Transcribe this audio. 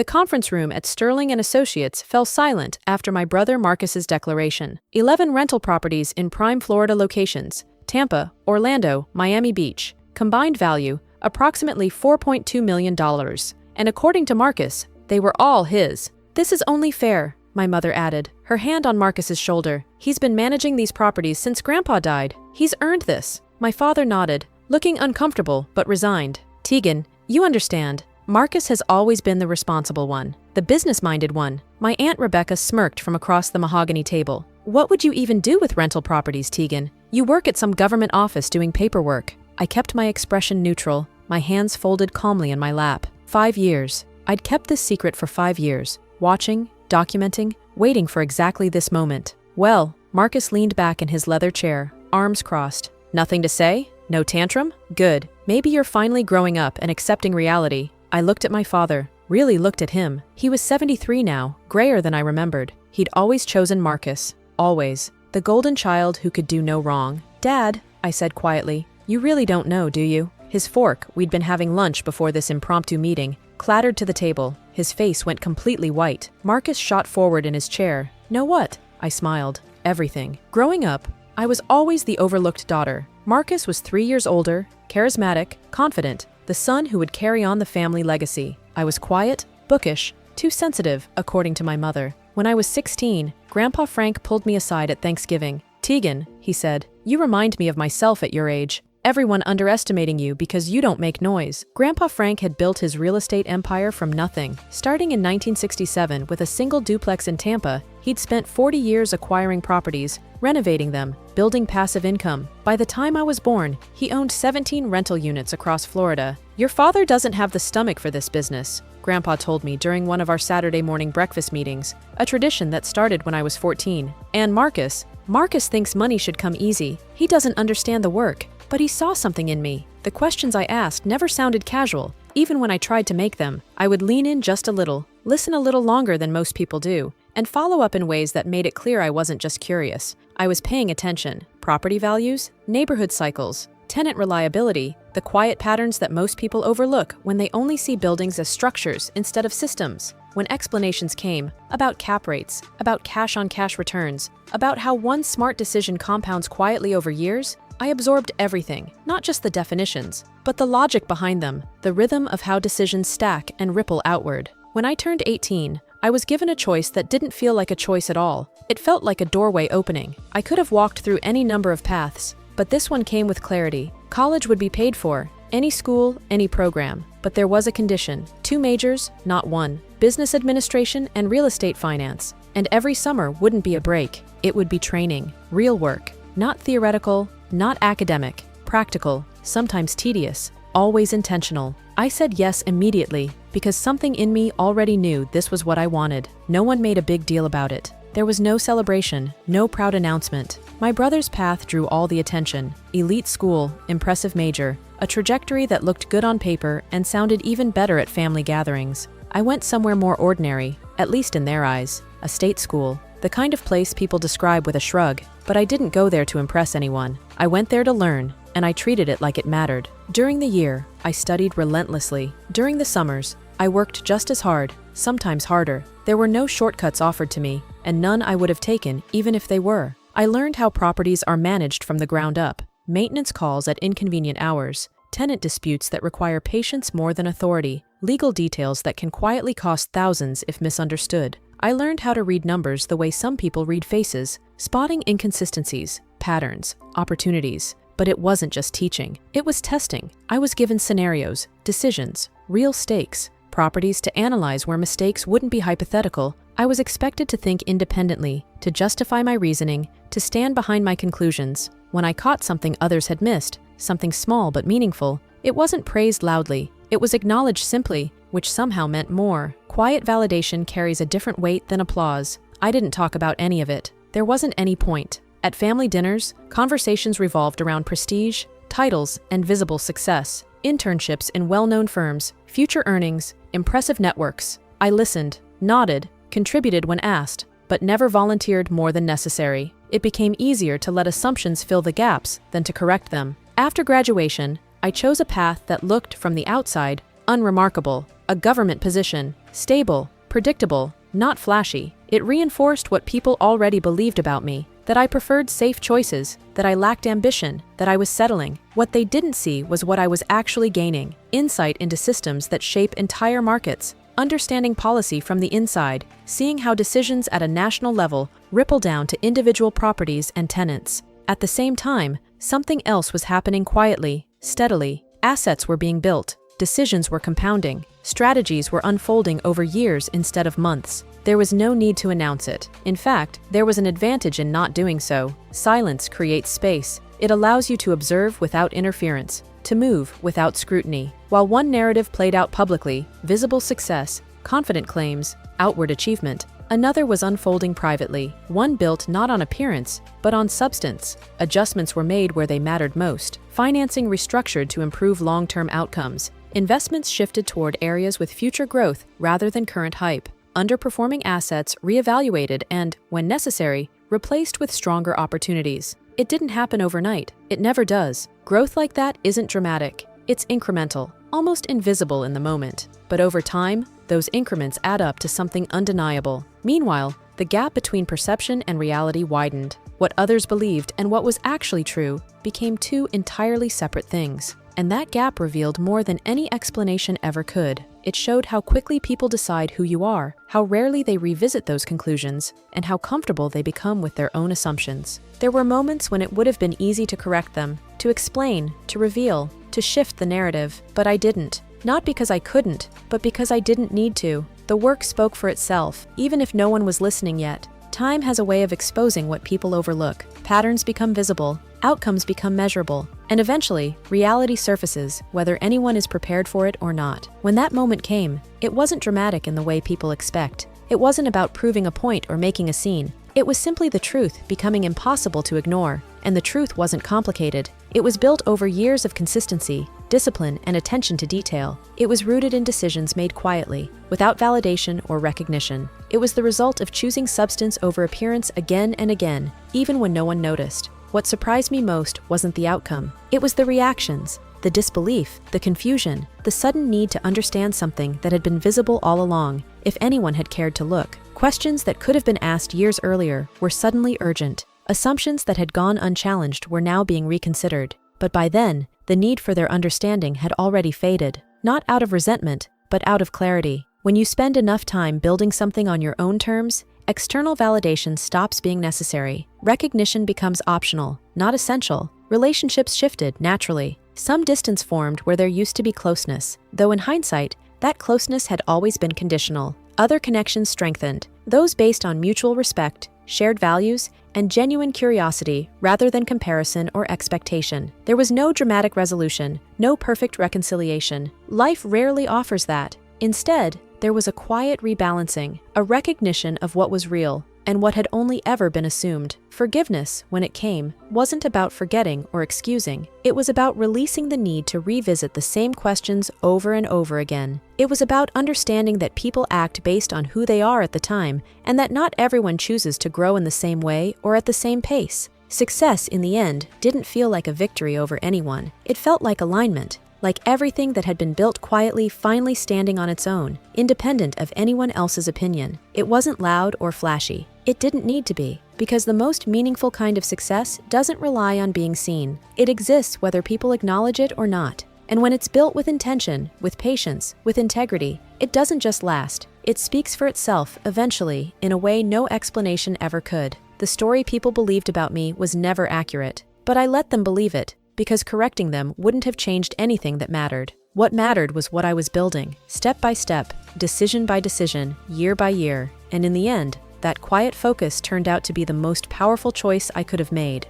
The conference room at Sterling & Associates fell silent after my brother Marcus's declaration. 11 rental properties in prime Florida locations: Tampa, Orlando, Miami Beach. Combined value, approximately $4.2 million. And according to Marcus, they were all his. "This is only fair," my mother added, her hand on Marcus's shoulder. "He's been managing these properties since Grandpa died. He's earned this." My father nodded, looking uncomfortable but resigned. "Tegan, you understand. Marcus has always been the responsible one, the business-minded one." My Aunt Rebecca smirked from across the mahogany table. "What would you even do with rental properties, Tegan? You work at some government office doing paperwork." I kept my expression neutral, my hands folded calmly in my lap. 5 years. I'd kept this secret for 5 years, watching, documenting, waiting for exactly this moment. "Well," Marcus leaned back in his leather chair, arms crossed. "Nothing to say? No tantrum? Good. Maybe you're finally growing up and accepting reality." I looked at my father, really looked at him. He was 73 now, grayer than I remembered. He'd always chosen Marcus. Always. The golden child who could do no wrong. "Dad," I said quietly, "you really don't know, do you?" His fork, we'd been having lunch before this impromptu meeting, clattered to the table. His face went completely white. Marcus shot forward in his chair. "Know what?" I smiled. "Everything. Growing up, I was always the overlooked daughter. Marcus was 3 years older, charismatic, confident, the son who would carry on the family legacy. I was quiet, bookish, too sensitive, according to my mother. When I was 16, Grandpa Frank pulled me aside at Thanksgiving. "Tegan," he said, "you remind me of myself at your age. Everyone underestimating you because you don't make noise." Grandpa Frank had built his real estate empire from nothing. Starting in 1967 with a single duplex in Tampa, he'd spent 40 years acquiring properties, renovating them, building passive income. By the time I was born, he owned 17 rental units across Florida. "Your father doesn't have the stomach for this business," Grandpa told me during one of our Saturday morning breakfast meetings, a tradition that started when I was 14. "And Marcus thinks money should come easy. He doesn't understand the work. But he saw something in me." The questions I asked never sounded casual. Even when I tried to make them, I would lean in just a little, listen a little longer than most people do, and follow up in ways that made it clear I wasn't just curious. I was paying attention. Property values, neighborhood cycles, tenant reliability, the quiet patterns that most people overlook when they only see buildings as structures instead of systems. When explanations came about cap rates, about cash-on-cash returns, about how one smart decision compounds quietly over years, I absorbed everything, not just the definitions, but the logic behind them, the rhythm of how decisions stack and ripple outward. When I turned 18, I was given a choice that didn't feel like a choice at all. It felt like a doorway opening. I could have walked through any number of paths, but this one came with clarity. College would be paid for, any school, any program. But there was a condition: 2 majors, not one. Business administration and real estate finance. And every summer wouldn't be a break. It would be training, real work, not theoretical, not academic, practical, sometimes tedious, always intentional. I said yes immediately because something in me already knew this was what I wanted. No one made a big deal about it. There was no celebration, no proud announcement. My brother's path drew all the attention. Elite school, impressive major, a trajectory that looked good on paper and sounded even better at family gatherings. I went somewhere more ordinary, at least in their eyes, a state school. The kind of place people describe with a shrug, but I didn't go there to impress anyone. I went there to learn, and I treated it like it mattered. During the year, I studied relentlessly. During the summers, I worked just as hard, sometimes harder. There were no shortcuts offered to me, and none I would have taken even if they were. I learned how properties are managed from the ground up, maintenance calls at inconvenient hours, tenant disputes that require patience more than authority, legal details that can quietly cost thousands if misunderstood. I learned how to read numbers the way some people read faces, spotting inconsistencies, patterns, opportunities. But it wasn't just teaching, it was testing. I was given scenarios, decisions, real stakes, properties to analyze where mistakes wouldn't be hypothetical. I was expected to think independently, to justify my reasoning, to stand behind my conclusions. When I caught something others had missed, something small but meaningful, it wasn't praised loudly, it was acknowledged simply, which somehow meant more. Quiet validation carries a different weight than applause. I didn't talk about any of it. There wasn't any point. At family dinners, conversations revolved around prestige, titles, and visible success. Internships in well-known firms, future earnings, impressive networks. I listened, nodded, contributed when asked, but never volunteered more than necessary. It became easier to let assumptions fill the gaps than to correct them. After graduation, I chose a path that looked, from the outside, unremarkable. A government position, Stable, predictable, not flashy. It reinforced what people already believed about me, that I preferred safe choices, that I lacked ambition, that I was settling. What they didn't see was what I was actually gaining: insight into systems that shape entire markets, understanding policy from the inside, seeing how decisions at a national level ripple down to individual properties and tenants. At the same time, something else was happening quietly, steadily. Assets were being built, decisions were compounding, strategies were unfolding over years instead of months. There was no need to announce it. In fact, there was an advantage in not doing so. Silence creates space. It allows you to observe without interference, to move without scrutiny. While one narrative played out publicly, visible success, confident claims, outward achievement, another was unfolding privately, one built not on appearance, but on substance. Adjustments were made where they mattered most. Financing restructured to improve long-term outcomes. Investments shifted toward areas with future growth rather than current hype. Underperforming assets reevaluated and, when necessary, replaced with stronger opportunities. It didn't happen overnight. It never does. Growth like that isn't dramatic. It's incremental, almost invisible in the moment. But over time, those increments add up to something undeniable. Meanwhile, the gap between perception and reality widened. What others believed and what was actually true became two entirely separate things. And that gap revealed more than any explanation ever could. It showed how quickly people decide who you are, how rarely they revisit those conclusions, and how comfortable they become with their own assumptions. There were moments when it would have been easy to correct them, to explain, to reveal, to shift the narrative, but I didn't. Not because I couldn't, but because I didn't need to. The work spoke for itself, even if no one was listening yet. Time has a way of exposing what people overlook. Patterns become visible, outcomes become measurable, and eventually, reality surfaces, whether anyone is prepared for it or not. When that moment came, it wasn't dramatic in the way people expect. It wasn't about proving a point or making a scene. It was simply the truth becoming impossible to ignore, and the truth wasn't complicated. It was built over years of consistency, discipline, and attention to detail. It was rooted in decisions made quietly, without validation or recognition. It was the result of choosing substance over appearance again and again, even when no one noticed. What surprised me most wasn't the outcome. It was the reactions, the disbelief, the confusion, the sudden need to understand something that had been visible all along, if anyone had cared to look. Questions that could have been asked years earlier were suddenly urgent. Assumptions that had gone unchallenged were now being reconsidered. But by then, the need for their understanding had already faded. Not out of resentment, but out of clarity. When you spend enough time building something on your own terms, external validation stops being necessary. Recognition becomes optional, not essential. Relationships shifted naturally. Some distance formed where there used to be closeness, though in hindsight, that closeness had always been conditional. Other connections strengthened, those based on mutual respect, shared values, and genuine curiosity rather than comparison or expectation. There was no dramatic resolution, no perfect reconciliation. Life rarely offers that. Instead, there was a quiet rebalancing, a recognition of what was real and what had only ever been assumed. Forgiveness, when it came, wasn't about forgetting or excusing. It was about releasing the need to revisit the same questions over and over again. It was about understanding that people act based on who they are at the time, and that not everyone chooses to grow in the same way or at the same pace. Success, in the end, didn't feel like a victory over anyone. It felt like alignment. Like everything that had been built quietly finally standing on its own, independent of anyone else's opinion. It wasn't loud or flashy. It didn't need to be, because the most meaningful kind of success doesn't rely on being seen. It exists whether people acknowledge it or not. And when it's built with intention, with patience, with integrity, it doesn't just last. It speaks for itself, eventually, in a way no explanation ever could. The story people believed about me was never accurate, but I let them believe it, because correcting them wouldn't have changed anything that mattered. What mattered was what I was building, step by step, decision by decision, year by year, and in the end, that quiet focus turned out to be the most powerful choice I could have made.